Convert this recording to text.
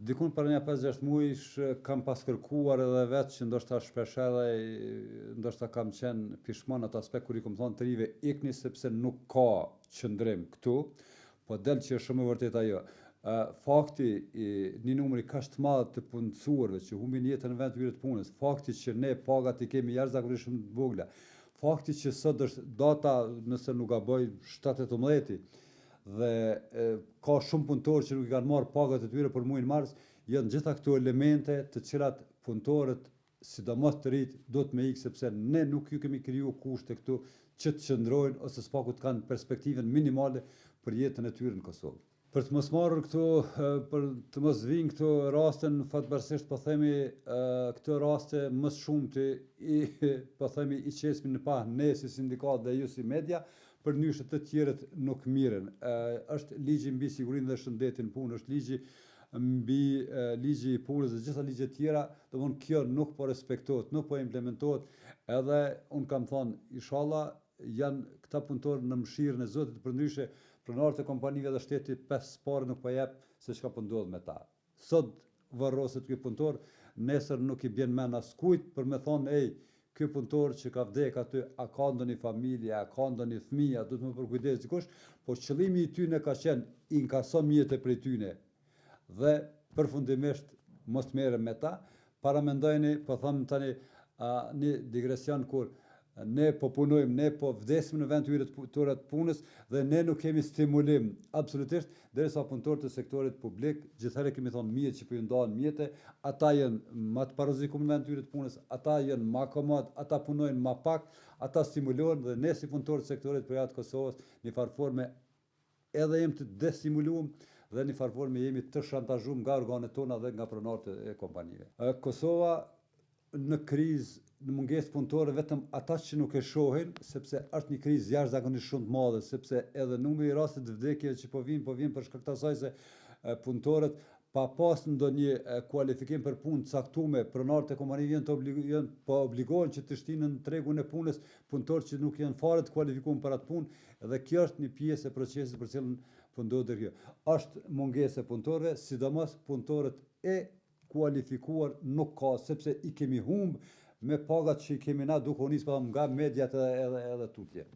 Dikun për një 5-6 muajsh kam pas kërkuar edhe vetë që ndoshta shpesh edhe ndoshta kam qenë pishmon atë aspekt kur i kom thonë të rive ikni sepse nuk ka qëndrim këtu, po del që është shumë e vërtet ajo. Fakti një numri kaq të madh të punësuarve që humbin jetën në vend të hyrje të punës, fakti që ne pagat i kemi jashtëzakonisht shumë të vogla, fakti që sot është data, nëse nuk gaboj, 7-18 dhe ka shumë punëtorë që nuk i kanë marrë pagat e tyre për muajin mars, janë gjitha këto elemente të cilat punëtorët, sidomos të rinjt, do të me ikë sepse ne nuk ju kemi kriju kushte këtu që të qëndrojnë ose s'paku të kanë perspektiven minimale për jetën e tyre në Kosovë. Për të mos marrë këto, për të mos vinë këto raste, në fatëbarësisht po themi këto raste më shumë po themi i qesmi në pa ne si sindikat dhe ju si media, për njështet të tjerët nuk miren. Është ligji mbi sigurinë dhe shëndetin punë, është ligji i punës dhe gjitha ligjet tjera, domthonë kjo nuk po respektohet, nuk po implementohet, edhe unë kam thonë, inshallah janë këta punëtorë në mëshirën e Zotit, përndryshe pronarët e kompanive dhe shteti 5 parë nuk po jep se çka po ndodh me ta. Sot varroset ky punëtor, nesër nuk i bjen mend askujt për me thonë ky punëtor që ka vdek aty, a ka ndonjë familje, a ka ndonjë fëmijë, a duhet më përkujdes dikush, po qëllimi i tyne ka qenë inkaso mjete prej tyne dhe përfundimisht mos merrem me ta. Paramendojeni, po them tani një digresion kur ne po punojmë, ne po vdesim në vend të hyrje të punës dhe ne nuk kemi stimulim absolutisht, derisa punëtorët e sektorit publik, gjithherë kemi thonë mjet që po ju ndahen mjete, ata janë më të parrezikum në vend të hyrje të punës, ata janë më komod, ata punojnë më pak, ata stimulohen dhe ne si punëtorët e sektorit përjashtë Kosovës në farë forme edhe jemi të destimuluar dhe në farë forme jemi të shantazhuar nga organet tona dhe nga pronarët e kompanive. Kosova në krizë, në mungesë punëtore, vetëm ata që nuk e shohin, sepse është një krizë jashtëzakonisht shumë të madhe, sepse edhe numri i rasteve të vdekjeve që po vinë për shkak të asaj se punëtorët pa pas ndonjë kualifikim për punë të caktuar, pronarët e kompanive janë obligohen që të shtinën në tregun e punës punëtorë që nuk janë fare të kualifikuar për atë punë, dhe kjo është një pjesë e procesit për cilën po ndodhet kjo. Është mungesë e punëtorëve, sidomos punëtorët e kualifikuar nuk ka, sepse i kemi humbë me pagat që i kemi na duke u nisë nga mediat edhe tutje.